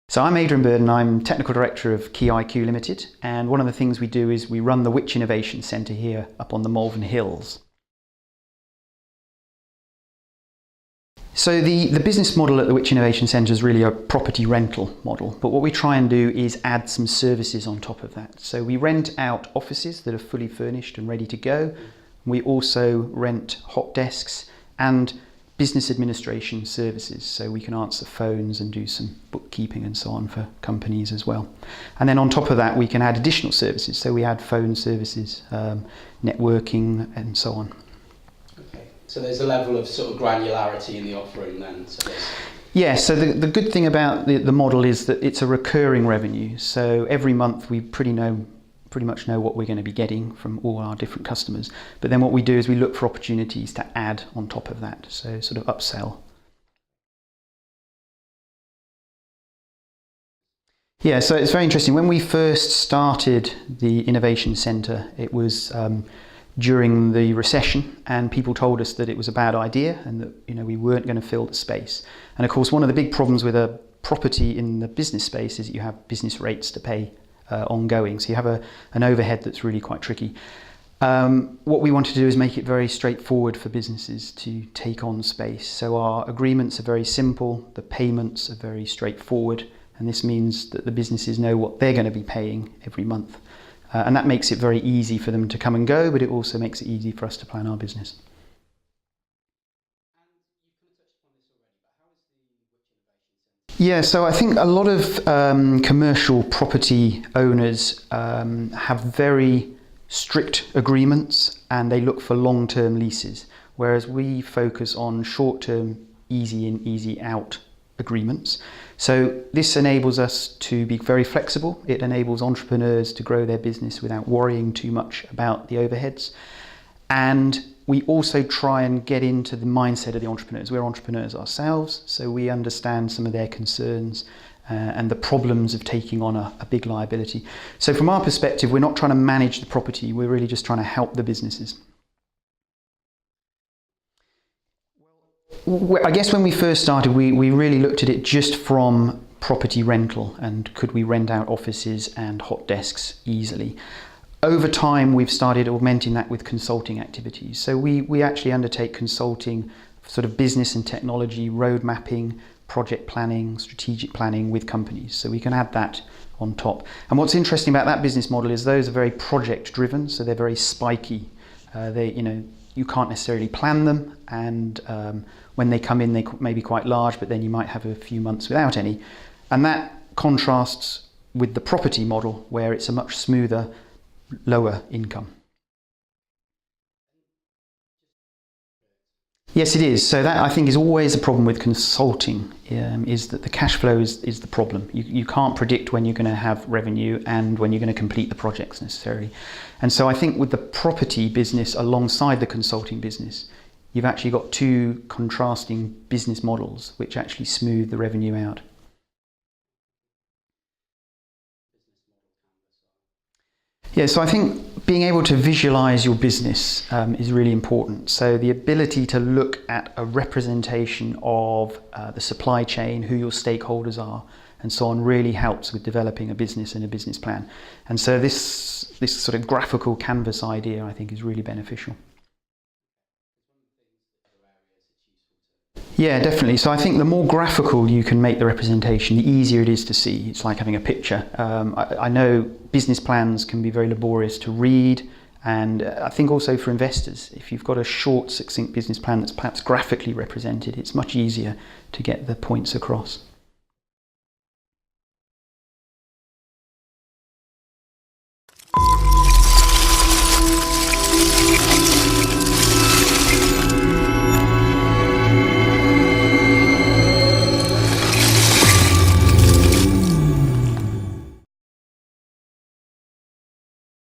So I'm Adrian and I'm Technical Director of Key IQ Limited, and one of the things we do is we run the Wyche Innovation Centre here up on the Malvern Hills. So the business model at the Wyche Innovation Centre is really a property rental model, but what we try and do is add some services on top of that. So we rent out offices that are fully furnished and ready to go. We also rent hot desks and business administration services, so we can answer phones and do some bookkeeping and so on for companies as well. And then on top of that we can add additional services, so we add phone services, networking and so on. Okay, so there's a level of sort of granularity in the offering then? Yeah, so the good thing about the model is that it's a recurring revenue, so every month we pretty much know what we're going to be getting from all our different customers. But then what we do is we look for opportunities to add on top of that, so sort of upsell. Yeah, so it's very interesting. When we first started the Innovation Centre, it was during the recession, and people told us that it was a bad idea and that we weren't going to fill the space. And of course, one of the big problems with a property in the business space is that you have business rates to pay ongoing, so you have an overhead that's really quite tricky. What we want to do is make it very straightforward for businesses to take on space. So our agreements are very simple, the payments are very straightforward, and this means that the businesses know what they're going to be paying every month. And that makes it very easy for them to come and go, but it also makes it easy for us to plan our business. Yeah, so I think a lot of commercial property owners have very strict agreements and they look for long-term leases, whereas we focus on short-term, easy in, easy out agreements. So this enables us to be very flexible. It enables entrepreneurs to grow their business without worrying too much about the overheads. And we also try and get into the mindset of the entrepreneurs. We're entrepreneurs ourselves, so we understand some of their concerns and the problems of taking on a big liability. So from our perspective, we're not trying to manage the property, we're really just trying to help the businesses. I guess when we first started, we really looked at it just from property rental and could we rent out offices and hot desks easily. Over time, we've started augmenting that with consulting activities. So we actually undertake consulting, sort of business and technology, road mapping, project planning, strategic planning with companies. So we can add that on top. And what's interesting about that business model is those are very project driven, so they're very spiky. You can't necessarily plan them, and when they come in, they may be quite large, but then you might have a few months without any. And that contrasts with the property model, where it's a much smoother, lower income. Yes, it is. So that I think is always a problem with consulting, is that the cash flow is the problem. You can't predict when you're going to have revenue and when you're going to complete the projects necessarily. And so I think with the property business alongside the consulting business, you've actually got two contrasting business models which actually smooth the revenue out. Yeah, so I think being able to visualize your business is really important. So the ability to look at a representation of the supply chain, who your stakeholders are, and so on really helps with developing a business and a business plan. And so this sort of graphical canvas idea, I think, is really beneficial. Yeah, definitely. So I think the more graphical you can make the representation, the easier it is to see. It's like having a picture. I know business plans can be very laborious to read, and I think also for investors, if you've got a short, succinct business plan that's perhaps graphically represented, it's much easier to get the points across.